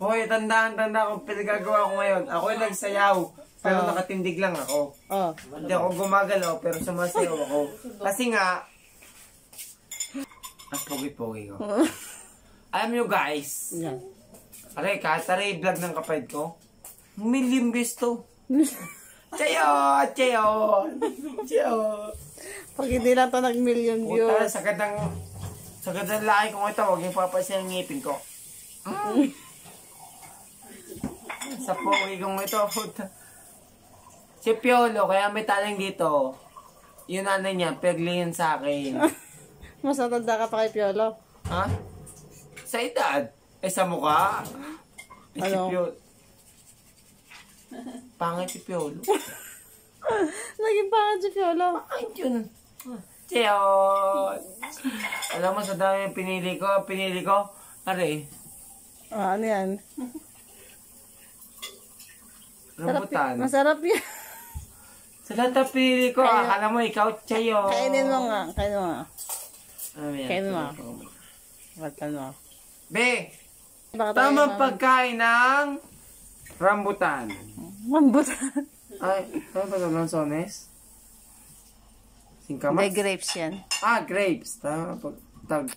Hoy, tandaan ko pinagagawa ko ngayon. Ako yung nagsayaw. Pero nakatindig lang ako. Hindi ako gumagalaw, pero sumasayaw ako. Kasi nga, ang pogi-pogi ko. Alam nyo guys, aray, katari vlog ng kapatid ko, million views to. Chayo! Pag hindi lang ito nag-million views. Puta, sagad ng laki kong ito, huwag yung papasin ang ngipin ko. Sa pogi kong ito, puta. Si Piolo, kaya may talang dito. Yung nanay niya, peglingin sa akin. Mas natanda ka pa kay Piolo. Ha? Sa edad? Sa mukha? Si Ano? Piolo. Pangit si Piolo. Naging pangit si Piolo. Pangit yun. Cheon! Alam mo, sa dami yung pinili ko, are, Ano yan? rambutan. Masarap yan. Sa lahat ng pinili ko, akala mo ikaw, Chayo. Kainin mo nga. Kainin mo nga. Ano yan? Kainin mo. Batan mo. Be! Baka tayo Tamang ng- pagkain ng rambutan. Rambutan. Ay, ano ba ito? Lanzones? Singkamas? Hindi, grapes yan. Grapes.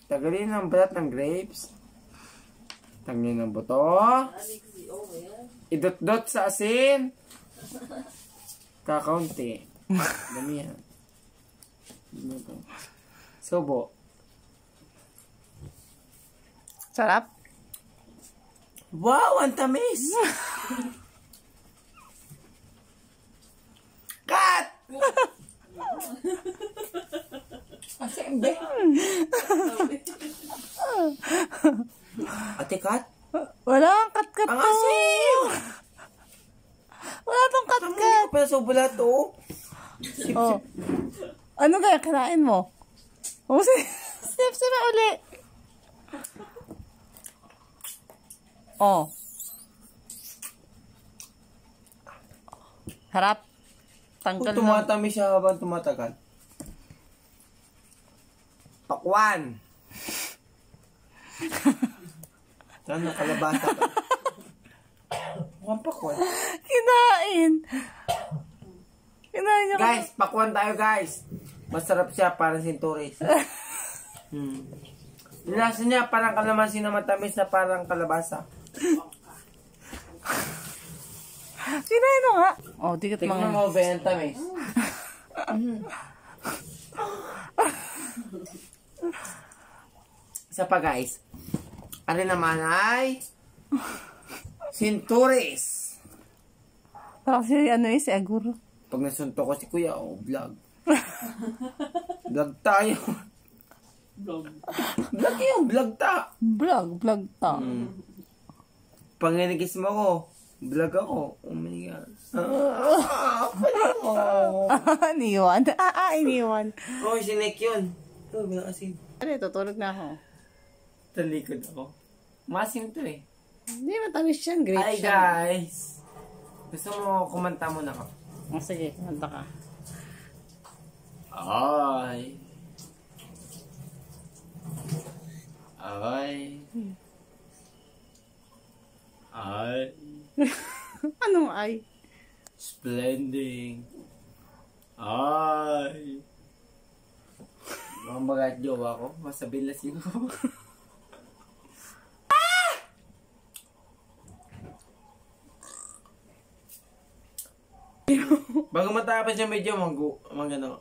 Tagalin ang balat ng grapes. Tangin ng buto. Idot-dot sa asin. Kakaunti. Dami yan. Subo. Sarap. Wow, ang tamis! Cut! Asembe. Ate Kat? Wala ang kat-kat Ang to. asim! Wala tong Tama kat-kat. ko pala sa bulat to. Oh. Ano kaya kinain mo? Oh, sip na uli. Oh. Harap. Tanggal Kung na. tumatamis siya habang tumatagal. Pakwan! Saan ang kalabasa ka? Mukhang pakwan. Kinain. Kinain niya. Guys, pakwan tayo guys. Masarap siya, parang sinturis. Yung lasa niya parang kalamansi na matamis na parang kalabasa. Kinain mo nga. Oh, di ka Tingnan mga... mo ba yung tamis? Isa pa guys. Ano naman ay sinturis. Kasi ano si Aguro. Pag nasunto ko si Kuya, vlog. Vlog tayo. Vlog yun, vlog ta. Vlog ta. Panginigis mo ko, vlog ako. Oh my God. Iniwan. Iniwan. Oh, sinek yun. Ito, bilang asin. Ano ito? Tulog na ako. Talikod ako. Masim to eh. Hindi matamis yan. Grape Hi siya. guys! Gusto mo kumanta muna ka? Oh, sige, kanta ka. Ay. Ay. Ay. Anong ay? Splending. Ay. Mga bagat jowa ko. Masabi lasing ko. Bago matapos yung medyo, mag-ano.